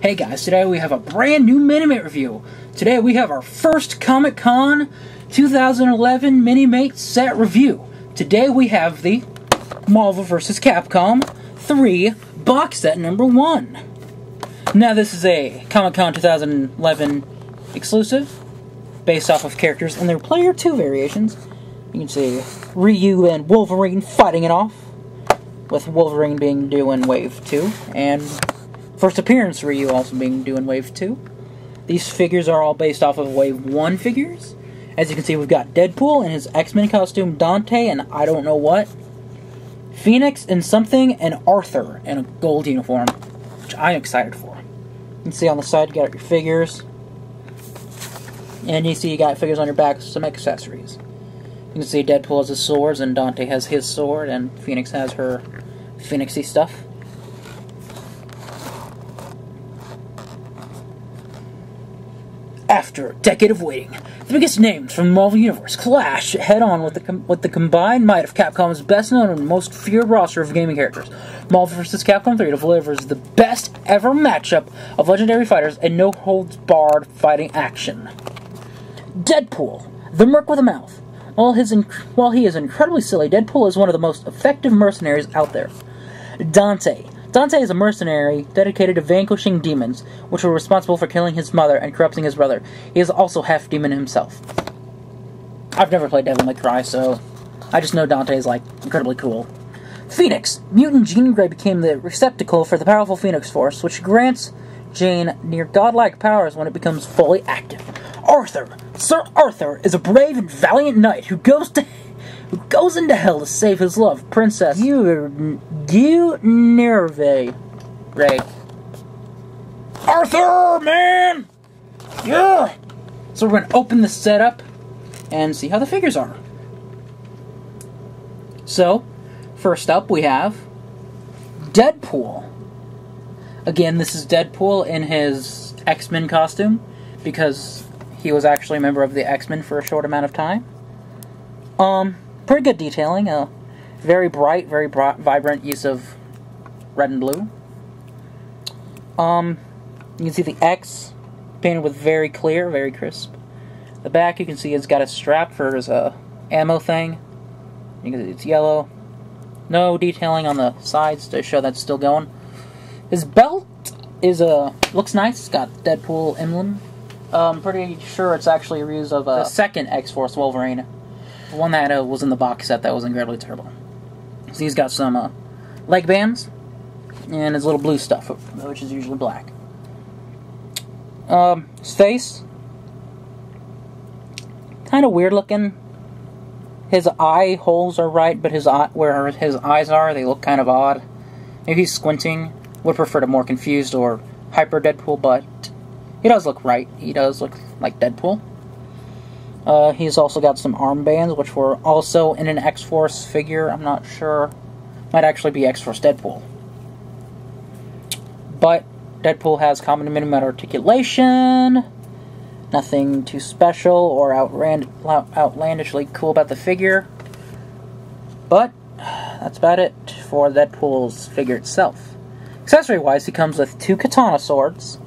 Hey guys, today we have a brand new Minimate review. Today we have our first Comic-Con 2011 Minimates set review. Today we have the Marvel vs. Capcom 3 box set number 1. Now this is a Comic-Con 2011 exclusive, based off of characters in their Player 2 variations. You can see Ryu and Wolverine fighting it off, with Wolverine being due in Wave 2, and first appearance Ryu also being due in Wave 2. These figures are all based off of Wave 1 figures. As you can see, we've got Deadpool in his X-Men costume, Dante and I don't know what, Phoenix in something, and Arthur in a gold uniform, which I'm excited for. You can see on the side you got your figures, and you see you got figures on your back, some accessories. You can see Deadpool has his swords, and Dante has his sword, and Phoenix has her Phoenixy stuff. After a decade of waiting, the biggest names from the Marvel Universe clash head-on with the combined might of Capcom's best-known and most feared roster of gaming characters. Marvel vs. Capcom 3 delivers the best ever matchup of legendary fighters and no-holds-barred fighting action. Deadpool, the merc with a mouth. While he is incredibly silly, Deadpool is one of the most effective mercenaries out there. Dante is a mercenary dedicated to vanquishing demons, which were responsible for killing his mother and corrupting his brother. He is also half demon himself. I've never played Devil May Cry, so I just know Dante is, like, incredibly cool. Phoenix. Mutant Jean Grey became the receptacle for the powerful Phoenix Force, which grants Jean near godlike powers when it becomes fully active. Arthur. Sir Arthur is a brave and valiant knight who goes into hell to save his love, Princess Guinevere. Ray. Arthur, man! Yeah! So we're going to open this set up and see how the figures are. So, first up we have Deadpool. Again, this is Deadpool in his X-Men costume, because he was actually a member of the X-Men for a short amount of time. Pretty good detailing, very bright, vibrant use of red and blue. You can see the X painted with very clear, very crisp. The back, you can see it's got a strap for his ammo thing. You can see it's yellow. No detailing on the sides to show that's still going. His belt is looks nice. It's got Deadpool emblem. Pretty sure it's actually a reuse of the second X-Force Wolverine. The one that was in the box set that was incredibly terrible. So he's got some leg bands and his little blue stuff, which is usually black. His face, kind of weird looking. His eye holes are right, but where his eyes are, they look kind of odd. Maybe he's squinting. Would prefer to more confused or hyper Deadpool, but he does look right. He does look like Deadpool. He's also got some armbands, which were also in an X-Force figure. I'm not sure. Might actually be X-Force Deadpool. But Deadpool has common to minimum articulation. Nothing too special or outlandishly cool about the figure. But that's about it for Deadpool's figure itself. Accessory-wise, he comes with 2 katana swords.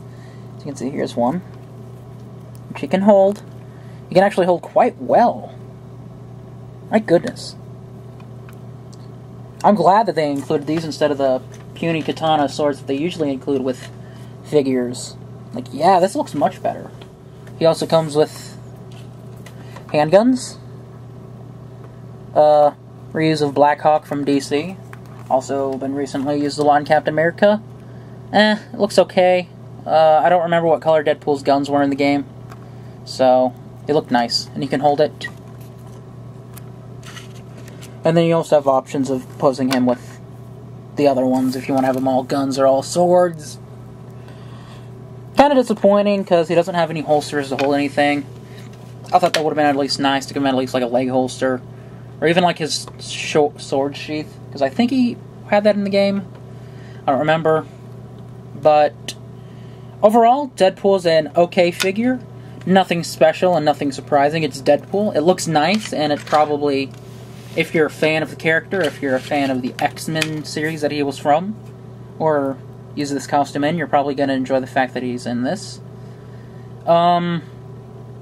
As you can see, here's one, which he can hold. He can actually hold quite well. My goodness. I'm glad that they included these instead of the puny katana swords that they usually include with figures. Like, yeah, this looks much better. He also comes with handguns. Reuse of Black Hawk from DC. Also been recently used a lot in Captain America. It looks okay. I don't remember what color Deadpool's guns were in the game. So, they look nice, and you can hold it. And then you also have options of posing him with the other ones if you want to have them all guns or all swords. Kind of disappointing, because he doesn't have any holsters to hold anything. I thought that would have been at least nice to give him at least like a leg holster. Or even like his sword sheath, because I think he had that in the game. I don't remember. But overall, Deadpool's an okay figure. Nothing special and nothing surprising. It's Deadpool. It looks nice, and it probably, if you're a fan of the character, if you're a fan of the X-Men series that he was from, or use this costume in, you're probably going to enjoy the fact that he's in this. Normal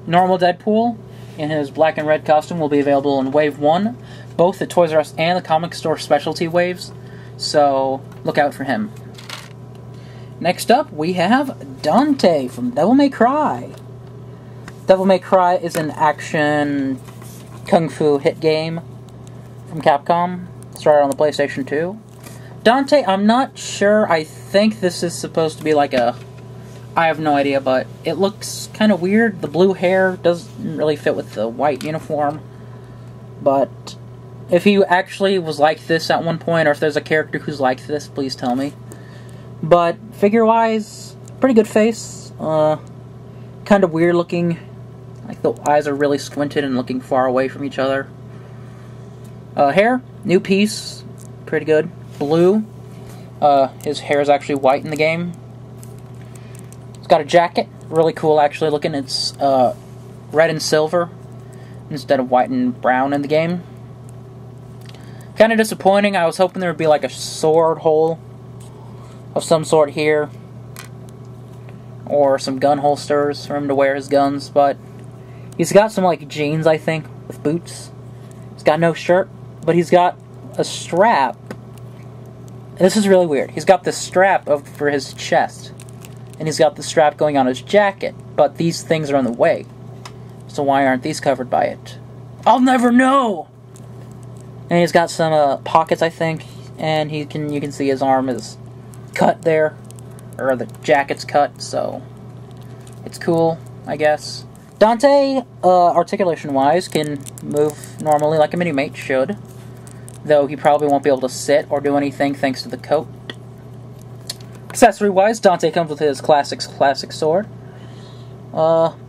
Deadpool in his black and red costume will be available in Wave 1, both the Toys R Us and the Comic Store specialty waves, so look out for him. Next up, we have Dante from Devil May Cry. Devil May Cry is an action kung fu hit game from Capcom, started on the PlayStation 2. Dante, I'm not sure, I think this is supposed to be like a... I have no idea, but it looks kind of weird. The blue hair doesn't really fit with the white uniform. But if he actually was like this at one point, or if there's a character who's like this, please tell me. But figure-wise, pretty good face. Kind of weird looking. Like the eyes are really squinted and looking far away from each other. Hair, new piece, pretty good. Blue. His hair is actually white in the game. He's got a jacket, really cool actually looking. It's red and silver instead of white and brown in the game. Kind of disappointing. I was hoping there would be like a sword hole of some sort here, or some gun holsters for him to wear his guns, but he's got some like jeans, I think, with boots. He's got no shirt, but he's got a strap. This is really weird. He's got the strap for his chest, and he's got the strap going on his jacket, but these things are in the way. So why aren't these covered by it? I'll never know! And he's got some pockets, I think, and you can see his arm is cut there, or the jacket's cut, so it's cool, I guess. Dante, articulation-wise, can move normally like a Minimate should, though he probably won't be able to sit or do anything thanks to the coat. Accessory-wise, Dante comes with his classic sword.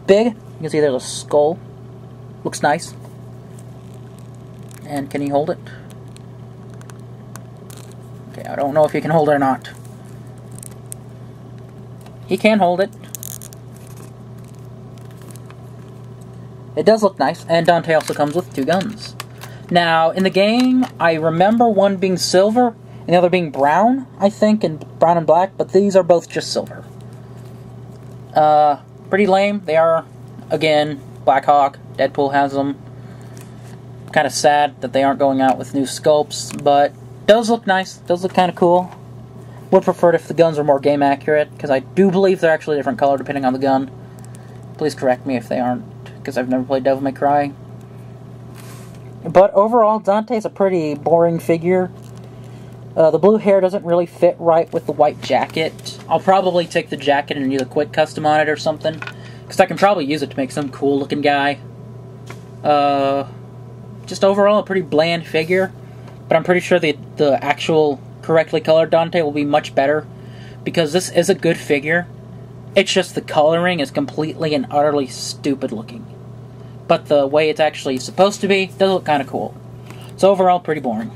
Big. You can see there's a skull. Looks nice. And can he hold it? Okay, I don't know if he can hold it or not. He can hold it. It does look nice, and Dante also comes with 2 guns. Now, in the game, I remember one being silver, and the other being brown, I think, and brown and black, but these are both just silver. Pretty lame. They are, again, Black Hawk. Deadpool has them. Kind of sad that they aren't going out with new sculpts, but does look nice. Does look kind of cool. Would prefer it if the guns were more game accurate, because I do believe they're actually a different color depending on the gun. Please correct me if they aren't, because I've never played Devil May Cry. But overall, Dante's a pretty boring figure. The blue hair doesn't really fit right with the white jacket. I'll probably take the jacket and do a quick custom on it or something, because I can probably use it to make some cool looking guy. Just overall a pretty bland figure, but I'm pretty sure the actual correctly colored Dante will be much better, because this is a good figure. It's just the coloring is completely and utterly stupid looking. But the way it's actually supposed to be does look kind of cool. So overall, pretty boring.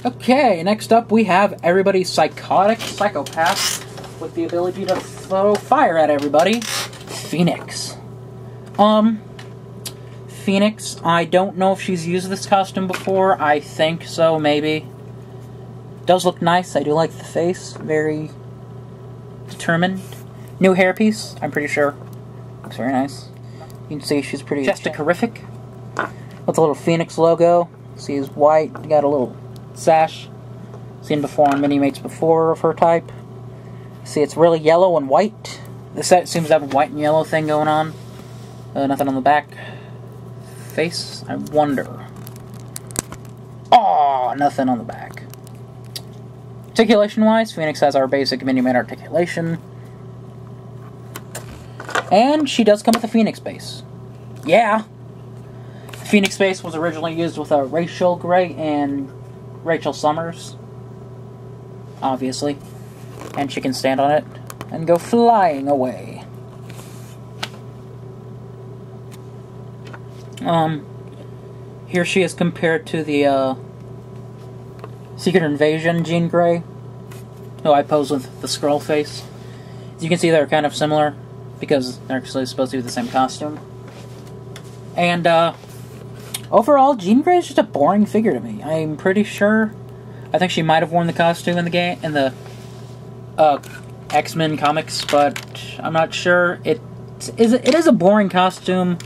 Okay, next up we have everybody's psychotic psychopath with the ability to throw fire at everybody, Phoenix. Phoenix, I don't know if she's used this costume before. I think so, maybe. Does look nice. I do like the face. Very determined. New hairpiece, I'm pretty sure. Looks very nice. You can see she's pretty Chesticorific. With a little Phoenix logo. See, it's white. Got a little sash. Seen before on Minimates before of her type. See, it's really yellow and white. The set seems to have a white and yellow thing going on. Nothing on the back. Face, I wonder. Oh, nothing on the back. Articulation-wise, Phoenix has our basic Minimate articulation. And she does come with a Phoenix base. Yeah! The Phoenix base was originally used with Rachel Gray and Rachel Summers. Obviously. And she can stand on it and go flying away. Here she is compared to the, Secret Invasion Jean Grey, who I pose with the Skrull face. As you can see, they're kind of similar, because they're actually supposed to be the same costume. And, overall, Jean Grey is just a boring figure to me. I'm pretty sure I think she might have worn the costume in the game, in the X-Men comics, but I'm not sure. It is a boring costume,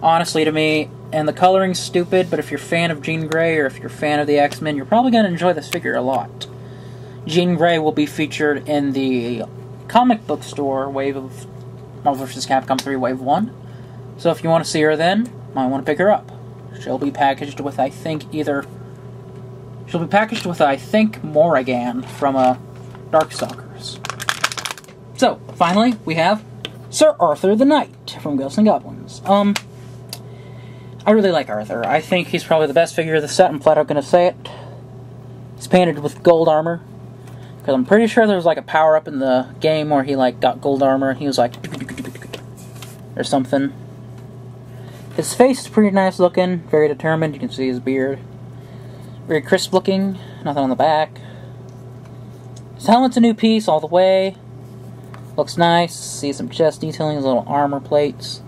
honestly, to me, and the coloring's stupid, but if you're a fan of Jean Grey, or if you're a fan of the X-Men, you're probably going to enjoy this figure a lot. Jean Grey will be featured in the comic book store wave of Marvel vs. Capcom 3 Wave 1, so if you want to see her then, you might want to pick her up. She'll be packaged with, I think, Morrigan from Darkstalkers. So, finally, we have Sir Arthur the Knight from Ghosts and Goblins. I really like Arthur. I think he's probably the best figure of the set. I'm flat out going to say it. He's painted with gold armor, because I'm pretty sure there was like a power-up in the game where he like got gold armor and he was like or something. His face is pretty nice looking, very determined. You can see his beard. Very crisp looking, nothing on the back. His helmet's a new piece all the way. Looks nice. See some chest detailing, his little armor plates.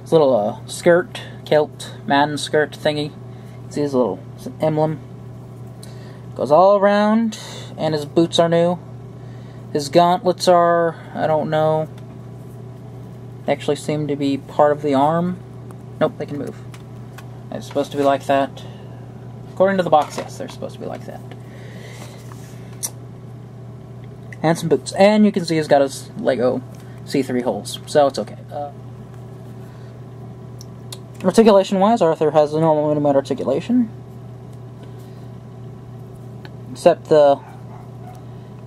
His little skirt, kilt, Madden skirt thingy. See his little emblem. Goes all around, and his boots are new. His gauntlets are, I don't know, actually seem to be part of the arm. Nope, they can move. It's supposed to be like that. According to the box, yes, they're supposed to be like that. And some boots. And you can see he's got his Lego C3 holes, so it's okay. Articulation-wise, Arthur has a normal Minimate articulation. Except the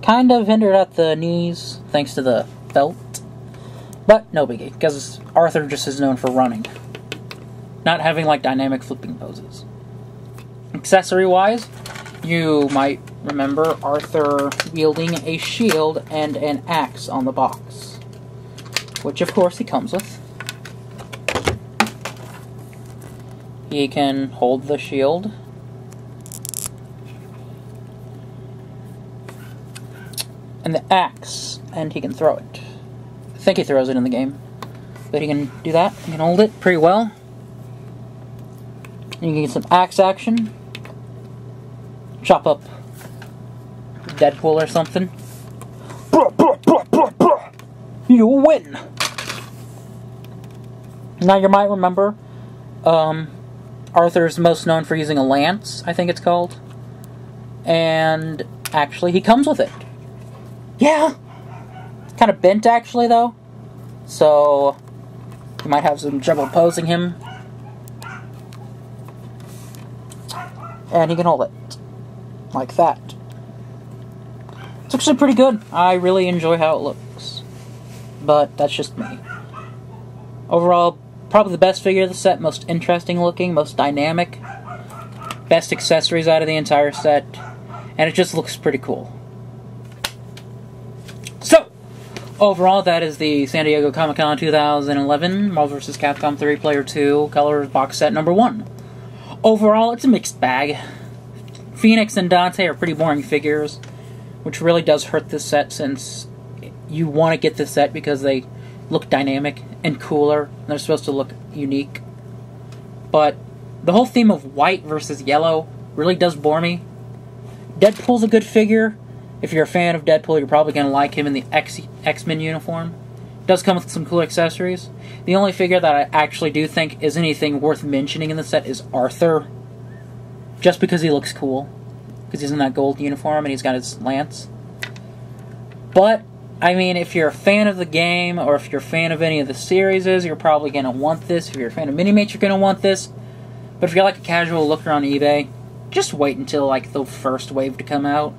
kind of hindered at the knees, thanks to the belt. But no biggie, because Arthur just is known for running. Not having, like, dynamic flipping poses. Accessory-wise, you might remember Arthur wielding a shield and an axe on the box. Which, of course, he comes with. He can hold the shield. And the axe, and he can throw it. I think he throws it in the game. But he can do that. He can hold it pretty well. You can get some axe action. Chop up Deadpool or something. You win! Now you might remember, Arthur's most known for using a lance, I think it's called. And actually, he comes with it. Yeah! It's kind of bent, actually, though. So, you might have some trouble posing him. And he can hold it. Like that. It's actually pretty good. I really enjoy how it looks. But that's just me. Overall, probably the best figure of the set, most interesting looking, most dynamic, best accessories out of the entire set, and it just looks pretty cool. So, overall, that is the San Diego Comic-Con 2011 Marvel vs. Capcom 3 Player 2 Colors Box Set number 1. Overall, it's a mixed bag. Phoenix and Dante are pretty boring figures, which really does hurt this set since you want to get this set because they look dynamic and cooler, and they're supposed to look unique. But the whole theme of white versus yellow really does bore me. Deadpool's a good figure. If you're a fan of Deadpool, you're probably going to like him in the X-Men uniform. Does come with some cool accessories. The only figure that I actually do think is anything worth mentioning in the set is Arthur. Just because he looks cool. Because he's in that gold uniform and he's got his lance. But, I mean, if you're a fan of the game, or if you're a fan of any of the series, you're probably going to want this. If you're a fan of Minimates, you're going to want this. But if you're like a casual looker on eBay, just wait until like the first wave to come out.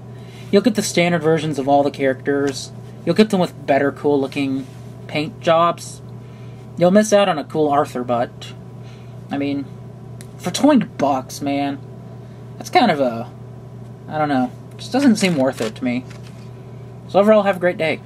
You'll get the standard versions of all the characters. You'll get them with better, cool-looking paint jobs. You'll miss out on a cool Arthur, but I mean, for $20, man, that's kind of a, I don't know, just doesn't seem worth it to me. So overall, have a great day.